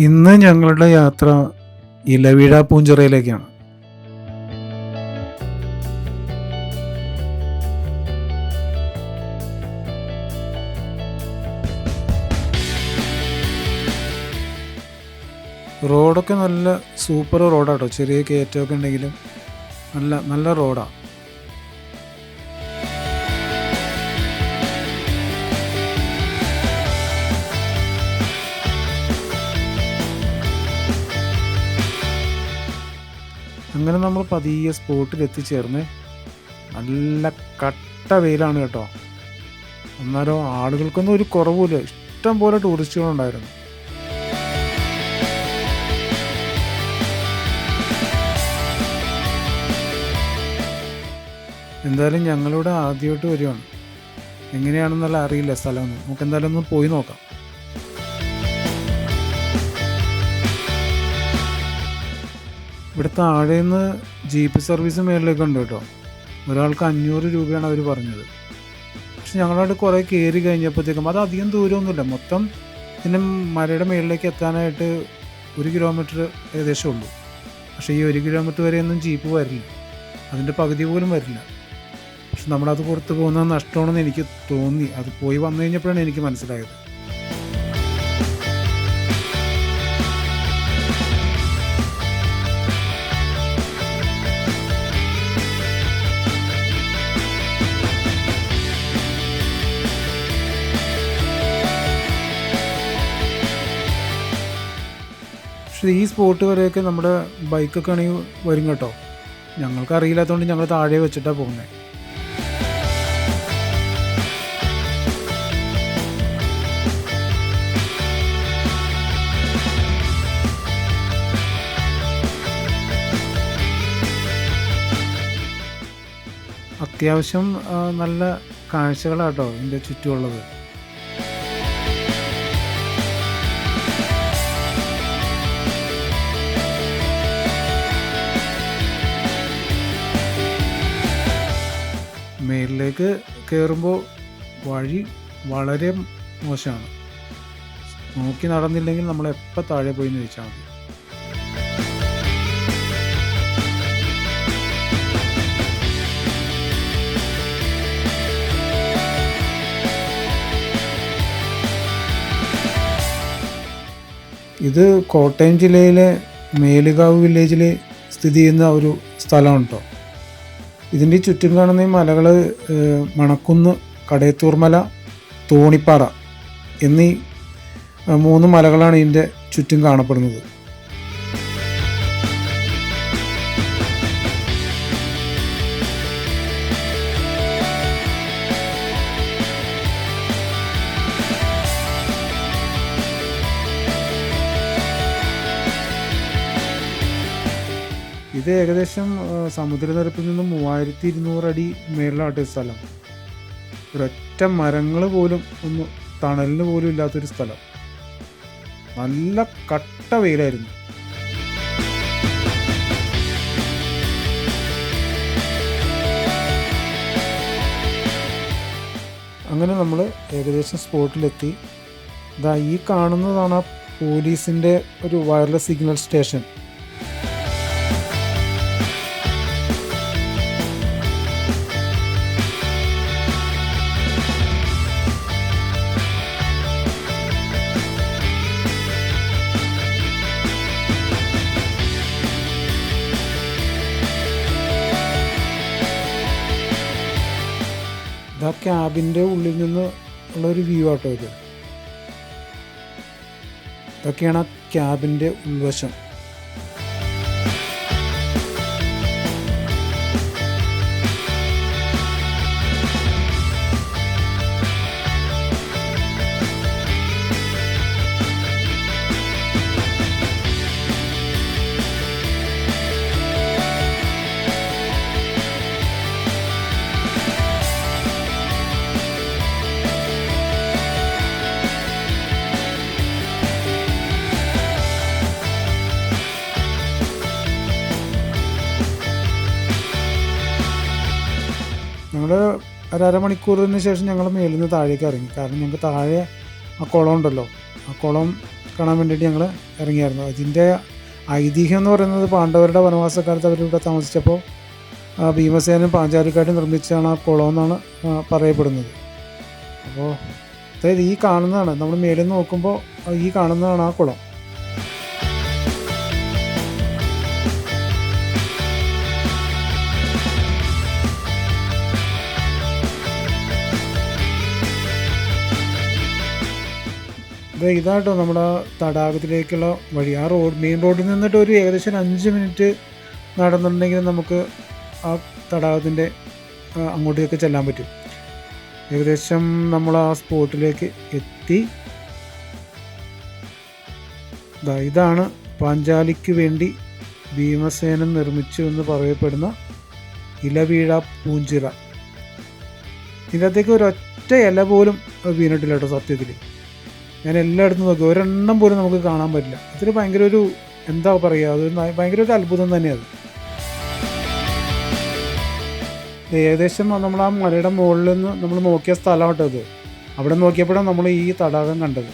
ഇന്ന് ഞങ്ങളുടെ യാത്ര ഇലവീഴ പൂഞ്ചിറയിലേക്കാണ്. റോഡൊക്കെ നല്ല സൂപ്പർ റോഡാട്ടോ. ചെറിയ കയറ്റമൊക്കെ ഉണ്ടെങ്കിലും നല്ല നല്ല റോഡാണ്. അങ്ങനെ നമ്മൾ പതിയെ സ്പോട്ടിൽ എത്തിച്ചേർന്ന്. നല്ല കട്ട വെയിലാണ് കേട്ടോ. എന്നാലോ ആളുകൾക്കൊന്നും ഒരു കുറവുമില്ല. ഇഷ്ടം പോലെ ടൂറിസ്റ്റുകളുണ്ടായിരുന്നു. എന്തായാലും ഞങ്ങളിവിടെ ആദ്യമായിട്ട് വരികയാണ്. എങ്ങനെയാണെന്നുള്ള അറിയില്ല സ്ഥലമൊന്നും. നമുക്ക് എന്തായാലും ഒന്ന് പോയി നോക്കാം. ഇവിടെ താഴേന്ന് ജീപ്പ് സർവീസ് മേളിലേക്ക് ഉണ്ട് കേട്ടോ. ഒരാൾക്ക് 500 രൂപയാണ് അവർ പറഞ്ഞത്. പക്ഷെ ഞങ്ങളവിടെ കുറേ കയറി കഴിഞ്ഞപ്പോഴത്തേക്കും അത് അധികം ദൂരമൊന്നുമില്ല. മൊത്തം ഇതിൻ്റെ മലയുടെ മേളിലേക്ക് എത്താനായിട്ട് 1 കിലോമീറ്റർ ഏകദേശം ഉള്ളൂ. പക്ഷേ ഈ 1 കിലോമീറ്റർ വരെയൊന്നും ജീപ്പ് വരില്ല. അതിൻ്റെ പകുതി പോലും വരില്ല. പക്ഷെ നമ്മളത് പുറത്ത് പോകുന്നത് നഷ്ടമാണെന്ന് എനിക്ക് തോന്നി. അത് പോയി വന്നു കഴിഞ്ഞപ്പോഴാണ് എനിക്ക് മനസ്സിലായത്. പക്ഷേ ഈ സ്പോട്ട് വരെയൊക്കെ നമ്മുടെ ബൈക്കൊക്കെ ആണെങ്കിൽ വരും കേട്ടോ. ഞങ്ങൾക്ക് അറിയില്ലാത്തതുകൊണ്ട് ഞങ്ങൾ താഴെ വെച്ചിട്ടാണ് പോകുന്നത്. അത്യാവശ്യം നല്ല കാഴ്ചകളാട്ടോ ഇതിൻ്റെ ചുറ്റുമുള്ളത്. മേലിലേക്ക് കയറുമ്പോൾ വഴി വളരെ മോശമാണ്. നോക്കി നടന്നില്ലെങ്കിൽ നമ്മൾ എപ്പോൾ താഴെ പോയി എന്ന് ചോദിച്ചാൽ മതി. ഇത് കോട്ടയം ജില്ലയിലെ മേലുകാവ് വില്ലേജിൽ സ്ഥിതി ചെയ്യുന്ന ഒരു സ്ഥലമാണ് കേട്ടോ. ഇതിൻ്റെ ചുറ്റും കാണുന്ന ഈ മലകൾ മണക്കുന്ന്, കടയത്തൂർ മല, തോണിപ്പാറ എന്നീ 3 മലകളാണ് ഇതിൻ്റെ ചുറ്റും കാണപ്പെടുന്നത്. ഇത് ഏകദേശം സമുദ്രനിരപ്പിൽ നിന്നും 3200 അടി മേളിലാട്ട് സ്ഥലം. ഒരൊറ്റ മരങ്ങൾ പോലും ഒന്ന് തണലിന് പോലും ഇല്ലാത്തൊരു സ്ഥലം. നല്ല കട്ട വെയിലായിരുന്നു. അങ്ങനെ നമ്മൾ ഏകദേശം സ്പോട്ടിലെത്തി. ഇതാ ഈ കാണുന്നതാണ് പോലീസിൻ്റെ ഒരു വയർലെസ് സിഗ്നൽ സ്റ്റേഷൻ. ഇതാ ക്യാബിൻ്റെ ഉള്ളിൽ നിന്ന് ഉള്ളൊരു വ്യൂ ആട്ടോ ഇത്. ഇതൊക്കെയാണ് ആ ക്യാബിൻ്റെ ഉൾവശം. ഞങ്ങൾ ഒരമണിക്കൂറിന് ശേഷം ഞങ്ങൾ മേലിൽ നിന്ന് താഴേക്ക് ഇറങ്ങി. കാരണം ഞങ്ങൾക്ക് താഴെ ആ കുളം ഉണ്ടല്ലോ, ആ കുളം കാണാൻ വേണ്ടിയിട്ട് ഞങ്ങൾ ഇറങ്ങിയായിരുന്നു. അതിൻ്റെ ഐതിഹ്യം എന്ന് പറയുന്നത് പാണ്ഡവരുടെ വനവാസക്കാലത്ത് അവരിവിടെ താമസിച്ചപ്പോൾ ഭീമസേനൻ പാഞ്ചാലിക്കായിട്ട് നിർമ്മിച്ചതാണ് ആ കുളം എന്നാണ് പറയപ്പെടുന്നത്. അപ്പോൾ അതായത് ഈ കാണുന്നതാണ്, നമ്മൾ മേലിൽ നിന്ന് നോക്കുമ്പോൾ ഈ കാണുന്നതാണ് ആ കുളം. ഇതാട്ടോ നമ്മുടെ തടാകത്തിലേക്കുള്ള വഴി. ആ മെയിൻ റോഡിൽ നിന്നിട്ട് ഒരു ഏകദേശം 5 മിനിറ്റ് നടന്നിട്ടുണ്ടെങ്കിൽ നമുക്ക് ആ തടാകത്തിൻ്റെ അങ്ങോട്ടേക്ക് ചെല്ലാൻ പറ്റും. ഏകദേശം നമ്മൾ ആ സ്പോട്ടിലേക്ക് എത്തി. ഇതാണ് പാഞ്ചാലിക്ക് വേണ്ടി ഭീമസേനൻ നിർമ്മിച്ചു എന്ന് പറയപ്പെടുന്ന ഇലവീഴ പൂഞ്ചിറ. ഇതിനകത്തേക്ക് ഒരൊറ്റ ഇല പോലും വീണിട്ടില്ല കേട്ടോ. സത്യത്തിൽ ഞാൻ എല്ലായിടത്തും നോക്കി, ഒരെണ്ണം പോലും നമുക്ക് കാണാൻ പറ്റില്ല. ഇതിൽ ഭയങ്കര ഒരു എന്താ പറയുക, അതൊരു ഭയങ്കര ഒരു അത്ഭുതം തന്നെയാണ്. ഏകദേശം നമ്മൾ ആ മലയുടെ മുകളിൽ നിന്ന് നമ്മൾ നോക്കിയ സ്ഥലമാട്ടോ അത്. അവിടെ നോക്കിയപ്പോഴാണ് നമ്മൾ ഈ തടാകം കണ്ടത്.